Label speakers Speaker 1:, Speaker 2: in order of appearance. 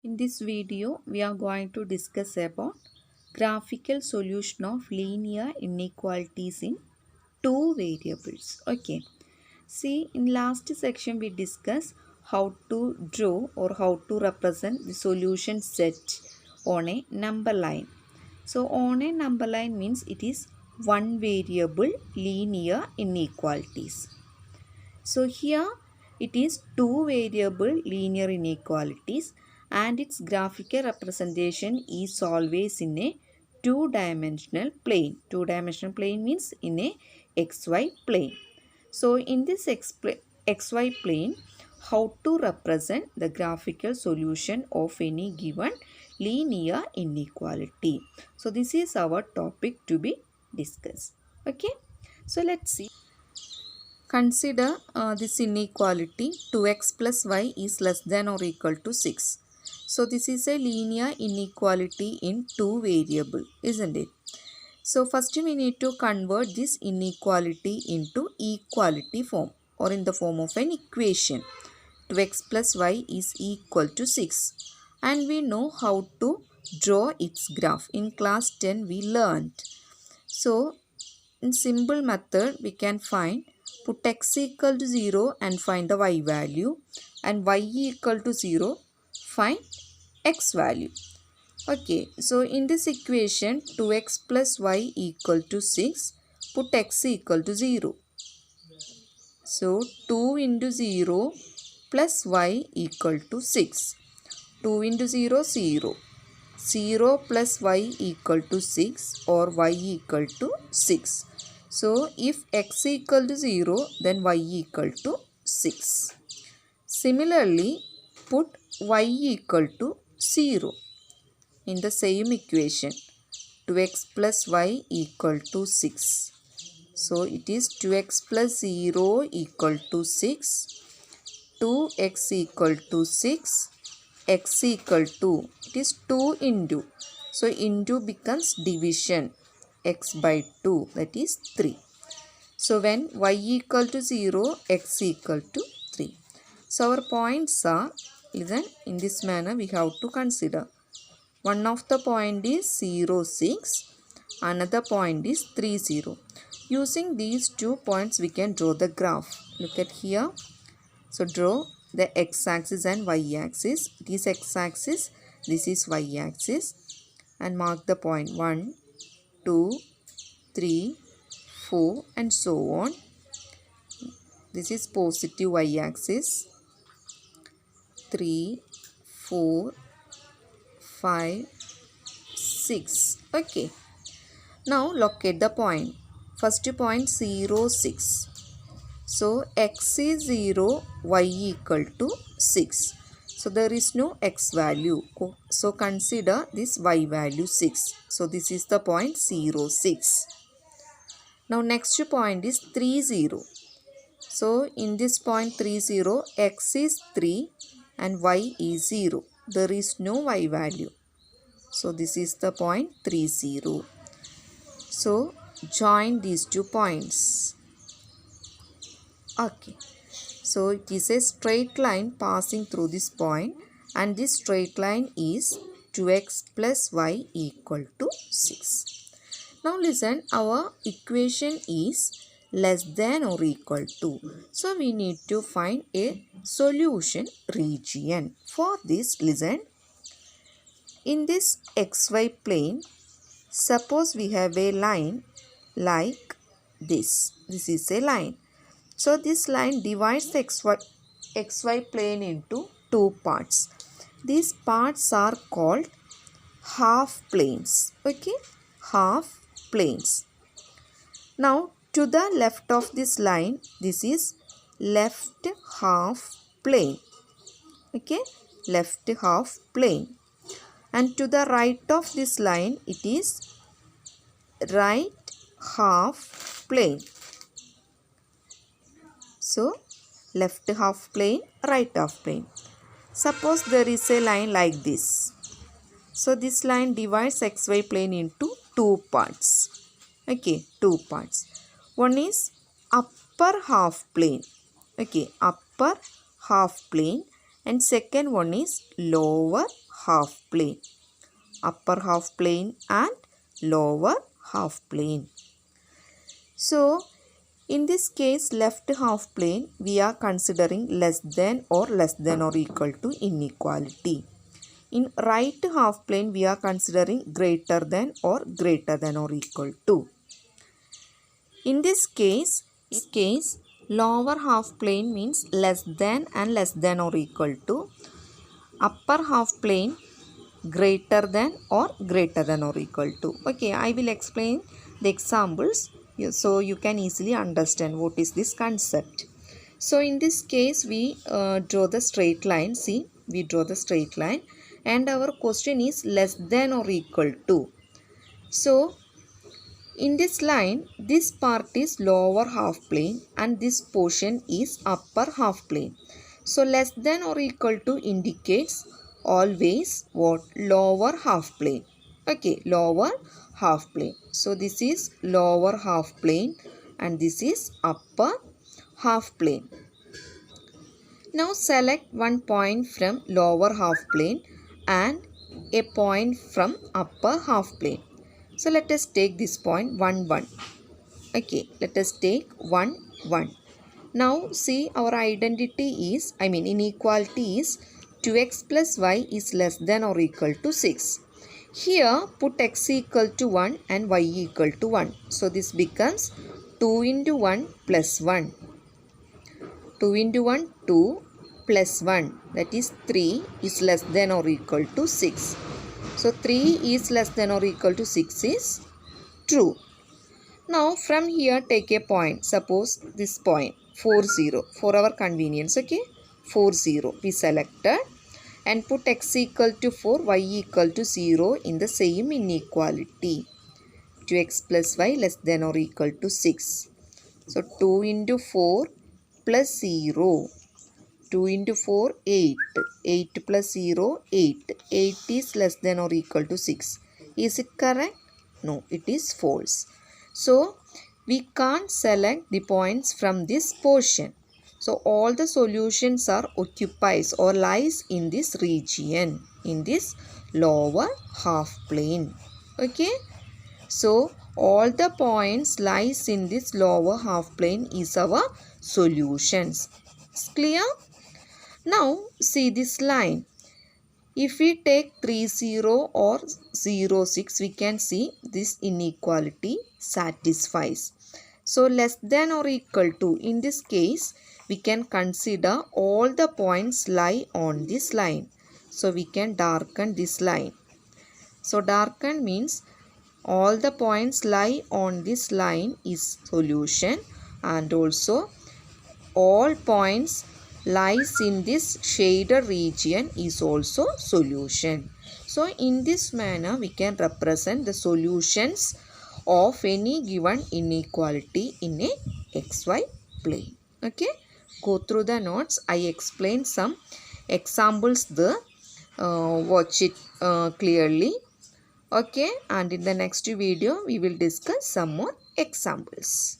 Speaker 1: In this video, we are going to discuss about graphical solution of linear inequalities in two variables. Okay. See, in last section we discussed how to draw or how to represent the solution set on a number line. So, on a number line means it is one variable linear inequalities. So here it is two variable linear inequalities and its graphical representation is always in a two-dimensional plane. Two-dimensional plane means in a xy plane. So in this xy plane, how to represent the graphical solution of any given linear inequality. So this is our topic to be discussed. Okay. So let's see. Consider this inequality 2x plus y is less than or equal to 6. So this is a linear inequality in two variable, isn't it? So first we need to convert this inequality into equality form or in the form of an equation. 2x plus y is equal to 6 and we know how to draw its graph. In class 10 we learned. So in simple method we can find put x equal to 0 and find the y value and y equal to 0 find x value. Okay, so in this equation 2x plus y equal to 6, put x equal to 0. So 2 into 0 plus y equal to 6. 2 into 0, 0. 0 plus y equal to 6 or y equal to 6. So if x equal to 0 then y equal to 6. Similarly put y equal to 0 in the same equation. 2x plus y equal to 6. So it is 2x plus 0 equal to 6. 2x equal to 6. X equal to, it is 2 into. So into becomes division. X by 2, that is 3. So when y equal to 0, x equal to 3. So our points are, listen, in this manner we have to consider. One of the point is 0, 6. Another point is 3, 0. Using these 2 points we can draw the graph. Look at here. So draw the x-axis and y-axis. This x-axis, this is y-axis. And mark the point 1, 2, 3, 4 and so on. This is positive y-axis. 3, 4, 5, 6. Okay. Now locate the point. First point 0, 6. So x is 0, y equal to 6. So there is no x value. So consider this y value 6. So this is the point 0, 6. Now next point is 3, 0. So in this point 3, 0, x is 3 and y is 0. There is no y value. So this is the point 3, 0. So join these 2 points. Okay. So it is a straight line passing through this point and this straight line is 2x plus y equal to 6. Now listen, our equation is less than or equal to. So we need to find a solution region. For this, listen, in this xy plane, suppose we have a line like this. This is a line. So this line divides the xy plane into two parts. These parts are called half planes. Okay, half planes. Now to the left of this line, this is left half plane. Okay, left half plane. And to the right of this line, it is right half plane. So, left half plane, right half plane. Suppose there is a line like this. So, this line divides xy plane into two parts. Okay, two parts. One is upper half plane. Okay, upper half plane. And second one is lower half plane. Upper half plane and lower half plane. So, in this case, left half plane, we are considering less than or equal to inequality. In right half plane, we are considering greater than or equal to. In this case, lower half plane means less than and or equal to. Upper half plane greater than or equal to. Okay, I will explain the examples so you can easily understand what is this concept. So in this case, we draw the straight line. See, we draw the straight line and our question is less than or equal to. So in this line, this part is lower half plane and this portion is upper half plane. So less than or equal to indicates always what? Lower half plane. Okay, lower half plane. So this is lower half plane and this is upper half plane. Now select one point from lower half plane and a point from upper half plane. So let us take this point 1, 1. Okay, let us take 1, 1. Now see, our identity is, inequality is 2x plus y is less than or equal to 6. Here put x equal to 1 and y equal to 1. So this becomes 2 into 1 plus 1. 2 into 1, 2 plus 1, that is 3 is less than or equal to 6. So 3 is less than or equal to 6 is true. Now from here take a point. Suppose this point 4, 0 for our convenience. Okay, 4, 0 we selected and put x equal to 4, y equal to 0 in the same inequality. 2x plus y less than or equal to 6. So 2 into 4 plus 0. 2 into 4, 8. 8 plus 0, 8. 8 is less than or equal to 6. Is it correct? No, it is false. So, we can't select the points from this portion. So, all the solutions are occupies or lies in this region, in this lower half plane. Okay. So, all the points lies in this lower half plane is our solutions. It's clear? Now, see this line. If we take 3, 0 or 0, 6, we can see this inequality satisfies. So, less than or equal to, in this case, we can consider all the points lie on this line. So, we can darken this line. So, darken means all the points lie on this line is solution and also all points lies in this shaded region is also solution. So in this manner we can represent the solutions of any given inequality in a xy plane. Okay, go through the notes. I explained some examples there. Watch it clearly. Okay, and in the next video we will discuss some more examples.